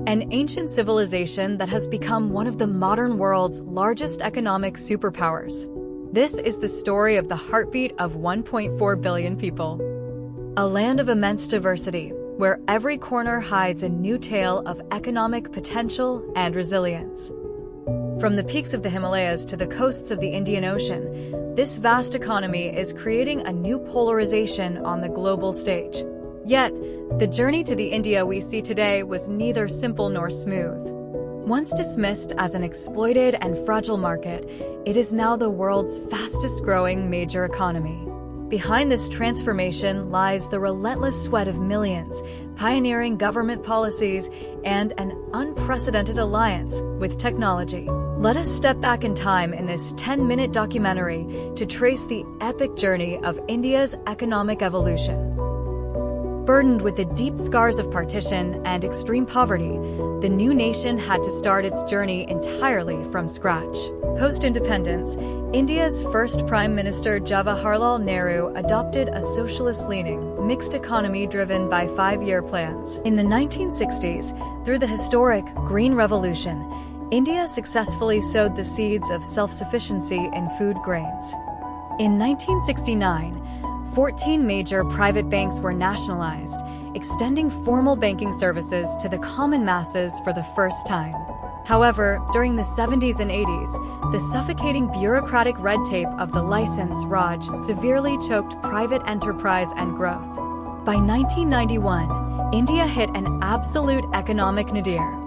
an ancient civilization that has become one of the modern world's largest economic superpowers. This is the story of the heartbeat of 1.4 billion people. A land of immense diversity, where every corner hides a new tale of economic potential and resilience. From the peaks of the Himalayas to the coasts of the Indian Ocean, this vast economy is creating a new polarization on the global stage. Yet, the journey to the India we see today was neither simple nor smooth. Once dismissed as an exploited and fragile market, it is now the world's fastest-growing major economy. Behind this transformation lies the relentless sweat of millions, pioneering government policies, and an unprecedented alliance with technology. Let us step back in time in this 10-minute documentary to trace the epic journey of India's economic evolution. Burdened with the deep scars of partition and extreme poverty, the new nation had to start its journey entirely from scratch. Post-independence, India's first Prime Minister Jawaharlal Nehru adopted a socialist-leaning, mixed economy driven by five-year plans. In the 1960s, through the historic Green Revolution, India successfully sowed the seeds of self-sufficiency in food grains. In 1969, 14 major private banks were nationalized, extending formal banking services to the common masses for the first time. However, during the 70s and 80s, the suffocating bureaucratic red tape of the license Raj severely choked private enterprise and growth. By 1991, India hit an absolute economic nadir.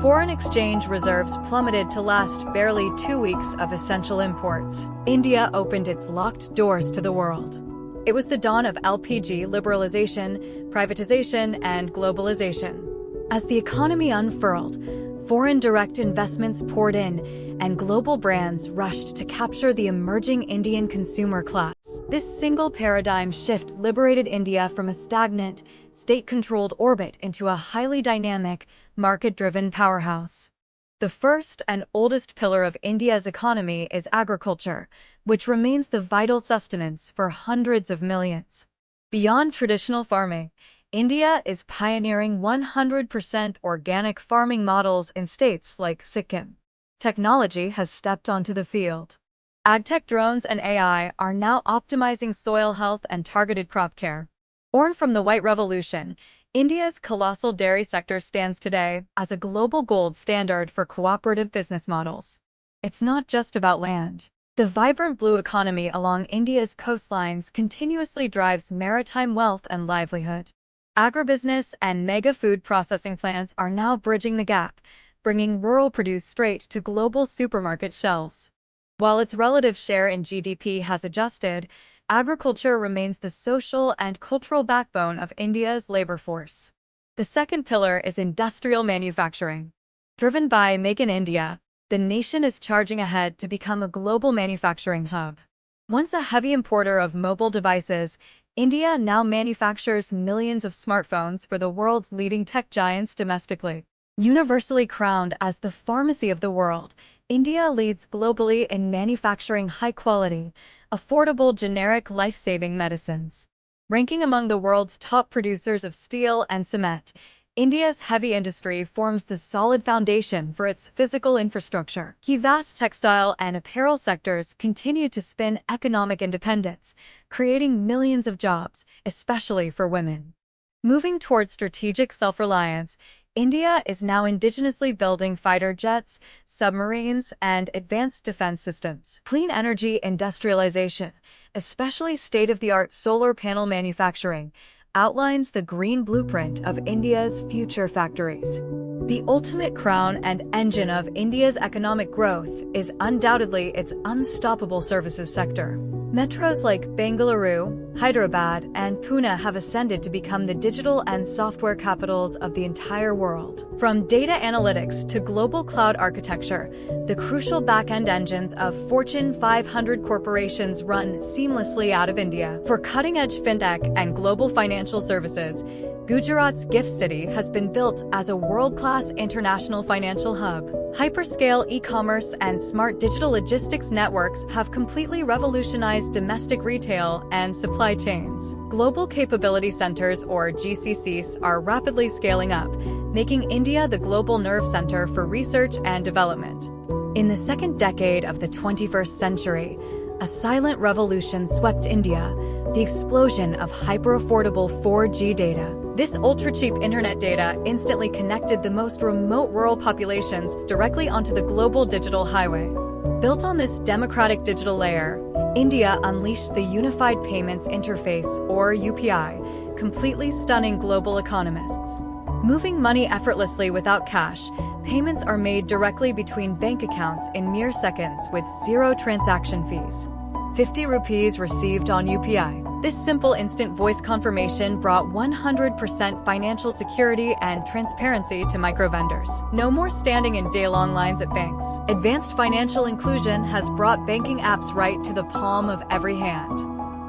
Foreign exchange reserves plummeted to last barely 2 weeks of essential imports. India opened its locked doors to the world. It was the dawn of LPG liberalization, privatization, and globalization. As the economy unfurled, foreign direct investments poured in, and global brands rushed to capture the emerging Indian consumer class. This single paradigm shift liberated India from a stagnant, state-controlled orbit into a highly dynamic, market-driven powerhouse. The first and oldest pillar of India's economy is agriculture, which remains the vital sustenance for hundreds of millions. Beyond traditional farming, India is pioneering 100% organic farming models in states like Sikkim. Technology has stepped onto the field. Agtech drones and AI are now optimizing soil health and targeted crop care. Born from the White Revolution, India's colossal dairy sector stands today as a global gold standard for cooperative business models. It's not just about land. The vibrant blue economy along India's coastlines continuously drives maritime wealth and livelihood. Agribusiness and mega food processing plants are now bridging the gap, bringing rural produce straight to global supermarket shelves. While its relative share in GDP has adjusted, agriculture remains the social and cultural backbone of India's labor force. The second pillar is industrial manufacturing. Driven by Make in India, the nation is charging ahead to become a global manufacturing hub. Once a heavy importer of mobile devices, India now manufactures millions of smartphones for the world's leading tech giants domestically. Universally crowned as the pharmacy of the world, India leads globally in manufacturing high-quality, affordable generic life-saving medicines. Ranking among the world's top producers of steel and cement, India's heavy industry forms the solid foundation for its physical infrastructure. Key vast textile and apparel sectors continue to spin economic independence, creating millions of jobs, especially for women. Moving towards strategic self-reliance, India is now indigenously building fighter jets, submarines, and advanced defense systems. Clean energy industrialization, especially state-of-the-art solar panel manufacturing, outlines the green blueprint of India's future factories. The ultimate crown and engine of India's economic growth is undoubtedly its unstoppable services sector. Metros like Bengaluru, Hyderabad, and Pune have ascended to become the digital and software capitals of the entire world. From data analytics to global cloud architecture, the crucial back-end engines of Fortune 500 corporations run seamlessly out of India. For cutting-edge fintech and global financial services, Gujarat's Gift City has been built as a world-class international financial hub. Hyperscale e-commerce and smart digital logistics networks have completely revolutionized domestic retail and supply chains. Global Capability Centers, or GCCs, are rapidly scaling up, making India the global nerve center for research and development. In the second decade of the 21st century, a silent revolution swept India, the explosion of hyper-affordable 4G data. This ultra-cheap internet data instantly connected the most remote rural populations directly onto the global digital highway. Built on this democratic digital layer, India unleashed the Unified Payments Interface, or UPI, completely stunning global economists. Moving money effortlessly without cash, payments are made directly between bank accounts in mere seconds with zero transaction fees. 50 rupees received on UPI. This simple instant voice confirmation brought 100% financial security and transparency to micro-vendors. No more standing in day-long lines at banks. Advanced financial inclusion has brought banking apps right to the palm of every hand.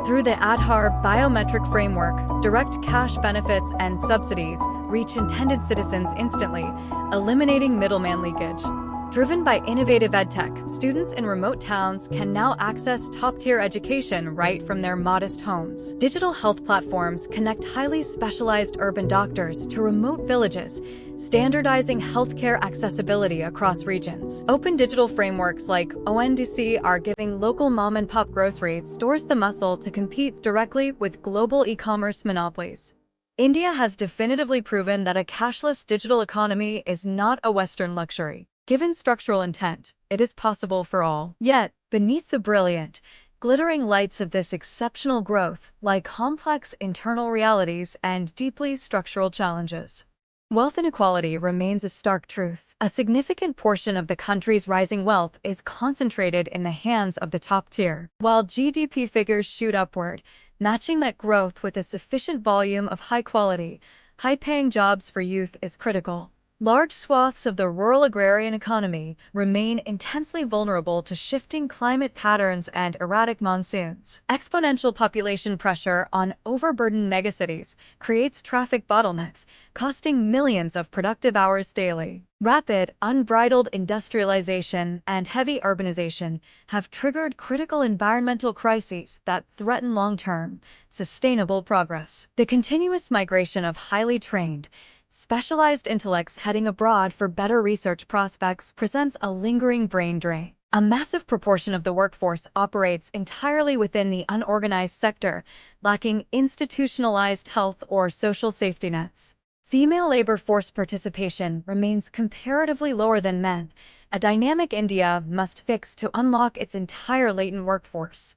Through the Aadhaar biometric framework, direct cash benefits and subsidies reach intended citizens instantly, eliminating middleman leakage. Driven by innovative edtech, students in remote towns can now access top-tier education right from their modest homes. Digital health platforms connect highly specialized urban doctors to remote villages, standardizing healthcare accessibility across regions. Open digital frameworks like ONDC are giving local mom-and-pop grocery stores the muscle to compete directly with global e-commerce monopolies. India has definitively proven that a cashless digital economy is not a Western luxury. Given structural intent, it is possible for all. Yet, beneath the brilliant, glittering lights of this exceptional growth lie complex internal realities and deeply structural challenges. Wealth inequality remains a stark truth. A significant portion of the country's rising wealth is concentrated in the hands of the top tier. While GDP figures shoot upward, matching that growth with a sufficient volume of high-quality, high-paying jobs for youth is critical. Large swaths of the rural agrarian economy remain intensely vulnerable to shifting climate patterns and erratic monsoons. Exponential population pressure on overburdened megacities creates traffic bottlenecks, costing millions of productive hours daily. Rapid, unbridled industrialization and heavy urbanization have triggered critical environmental crises that threaten long-term, sustainable progress. The continuous migration of highly trained, specialized intellects heading abroad for better research prospects presents a lingering brain drain. A massive proportion of the workforce operates entirely within the unorganized sector, lacking institutionalized health or social safety nets. Female labor force participation remains comparatively lower than men, a dynamic India must fix to unlock its entire latent workforce.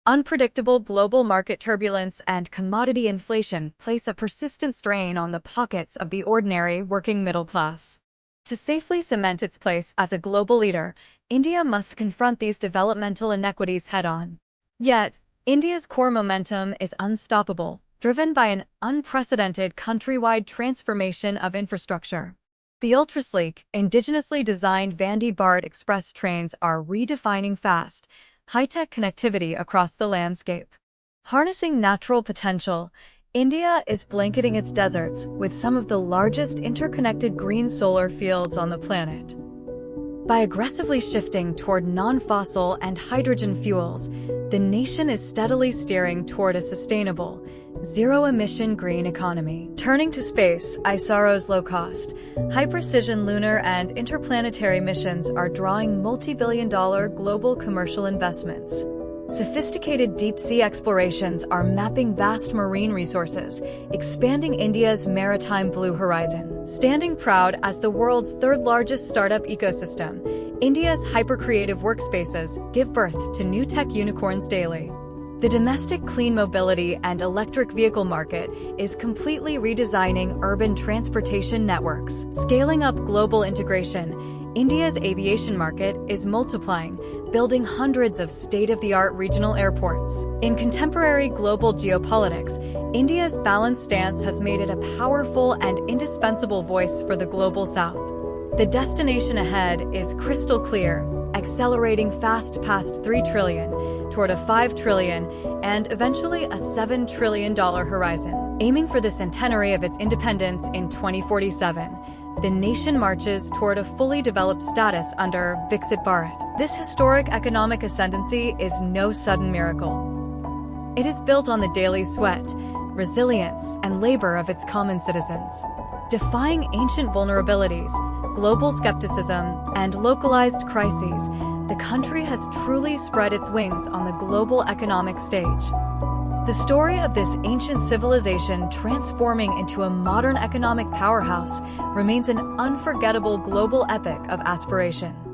Unpredictable global market turbulence and commodity inflation place a persistent strain on the pockets of the ordinary working middle class. To safely cement its place as a global leader, India must confront these developmental inequities head-on. Yet, India's core momentum is unstoppable, driven by an unprecedented countrywide transformation of infrastructure. The ultra-sleek, indigenously designed Vande Bharat Express trains are redefining fast, high-tech connectivity across the landscape. Harnessing natural potential, India is blanketing its deserts with some of the largest interconnected green solar fields on the planet. By aggressively shifting toward non-fossil and hydrogen fuels, the nation is steadily steering toward a sustainable, zero-emission green economy. Turning to space, ISRO's low-cost, high-precision lunar and interplanetary missions are drawing multi-billion-dollar global commercial investments. Sophisticated deep-sea explorations are mapping vast marine resources, expanding India's maritime blue horizon. Standing proud as the world's third-largest startup ecosystem, India's hyper-creative workspaces give birth to new tech unicorns daily. The domestic clean mobility and electric vehicle market is completely redesigning urban transportation networks. Scaling up global integration, India's aviation market is multiplying, building hundreds of state-of-the-art regional airports. In contemporary global geopolitics, India's balanced stance has made it a powerful and indispensable voice for the global south. The destination ahead is crystal clear, accelerating fast past $3 trillion toward a $5 trillion and eventually a $7 trillion horizon. Aiming for the centenary of its independence in 2047, the nation marches toward a fully developed status under Viksit Bharat. This historic economic ascendancy is no sudden miracle. It is built on the daily sweat, resilience, and labor of its common citizens. Defying ancient vulnerabilities, global skepticism, and localized crises, the country has truly spread its wings on the global economic stage. The story of this ancient civilization transforming into a modern economic powerhouse remains an unforgettable global epic of aspiration.